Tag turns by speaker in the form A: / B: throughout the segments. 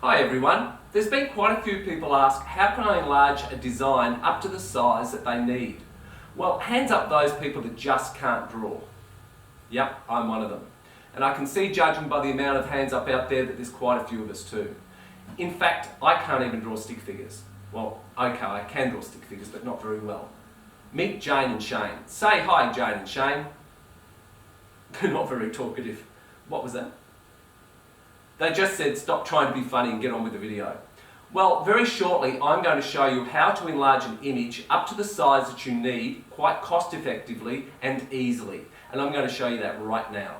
A: Hi everyone. There's been quite a few people ask, how can I enlarge a design up to the size that they need? Well, hands up those people that just can't draw. Yep, I'm one of them. And I can see, judging by the amount of hands up out there, that there's quite a few of us too. In fact, I can't even draw stick figures. Well, okay, I can draw stick figures, but not very well. Meet Jane and Shane. Say hi, Jane and Shane. They're not very talkative. What was that? They just said stop trying to be funny and get on with the video. Well, very shortly I'm going to show you how to enlarge an image up to the size that you need quite cost effectively and easily. And I'm going to show you that right now.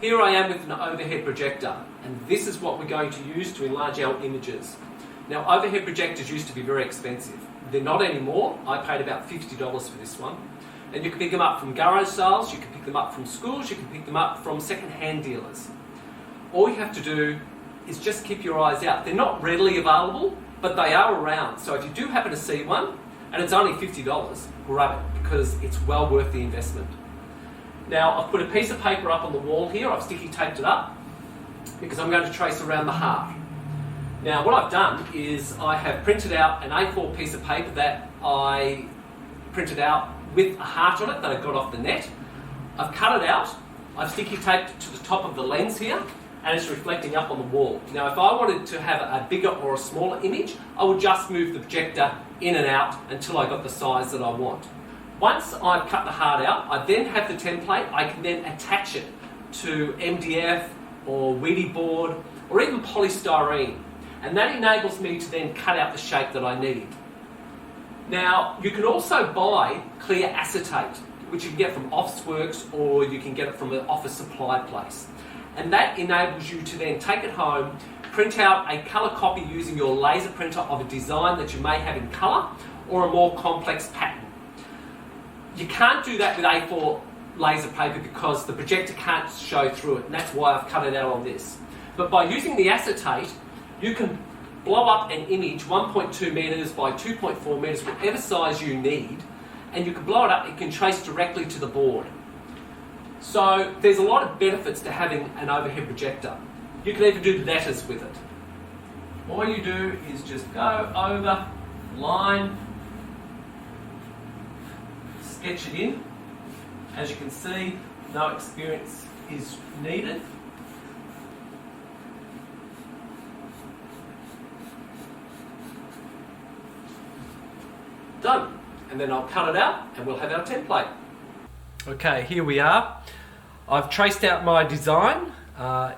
A: Here I am with an overhead projector, and this is what we're going to use to enlarge our images. Now, overhead projectors used to be very expensive. They're not anymore. I paid about $50 for this one. And you can pick them up from garage sales, you can pick them up from schools, you can pick them up from second-hand dealers. All you have to do is just keep your eyes out. They're not readily available, but they are around. So if you do happen to see one, and it's only $50, grab it, because it's well worth the investment. Now, I've put a piece of paper up on the wall here. I've sticky taped it up, because I'm going to trace around the heart. Now, what I've done is I have printed out an A4 piece of paper that I printed out with a heart on it that I got off the net. I've cut it out, I've sticky taped it to the top of the lens here, and it's reflecting up on the wall. Now, if I wanted to have a bigger or a smaller image, I would just move the projector in and out until I got the size that I want. Once I've cut the heart out, I then have the template. I can then attach it to MDF or Wheatie board or even polystyrene. And that enables me to then cut out the shape that I need. Now, you can also buy clear acetate, which you can get from Officeworks or you can get it from an office supply place. And that enables you to then take it home, print out a colour copy using your laser printer of a design that you may have in colour or a more complex pattern. You can't do that with A4 laser paper because the projector can't show through it, and that's why I've cut it out on this. But by using the acetate, you can blow up an image 1.2 metres by 2.4 metres, whatever size you need, and you can blow it up, it can trace directly to the board. So there's a lot of benefits to having an overhead projector. You can even do letters with it. All you do is just go over, line, sketch it in. As you can see, no experience is needed. Done. And then I'll cut it out and we'll have our template. Okay, here we are. I've traced out my design.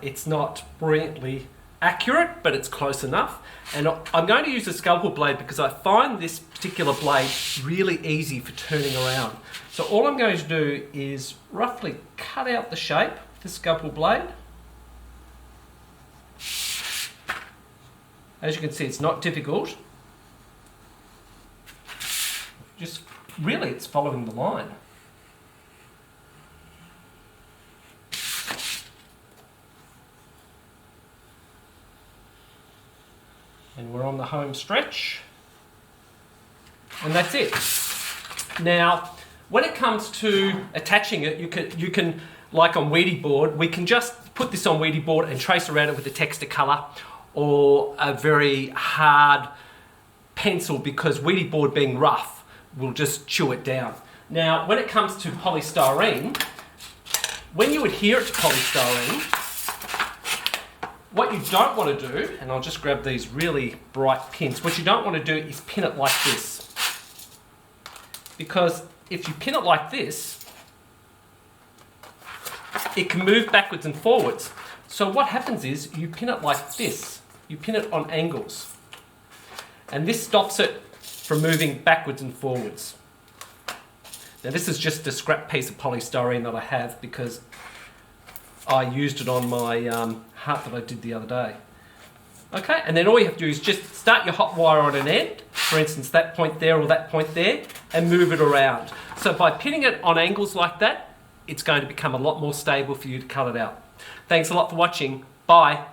A: It's not brilliantly accurate, but it's close enough. And I'm going to use a scalpel blade because I find this particular blade really easy for turning around. So all I'm going to do is roughly cut out the shape with the scalpel blade. As you can see, it's not difficult. Just really, it's following the line. And we're on the home stretch. And that's it. Now, when it comes to attaching it, you can like on Wheatie board, we can just put this on Wheatie board and trace around it with a Textacolor or a very hard pencil, because Wheatie board being rough will just chew it down. Now, when it comes to polystyrene, when you adhere it to polystyrene, what you don't want to do, and I'll just grab these really bright pins, what you don't want to do is pin it like this. Because if you pin it like this, it can move backwards and forwards. So what happens is you pin it like this. You pin it on angles. And this stops it from moving backwards and forwards. Now, this is just a scrap piece of polystyrene that I have because I used it on my heart that I did the other day. Okay, and then all you have to do is just start your hot wire on an end, for instance that point there or that point there, and move it around. So by pinning it on angles like that, it's going to become a lot more stable for you to cut it out. Thanks a lot for watching. Bye.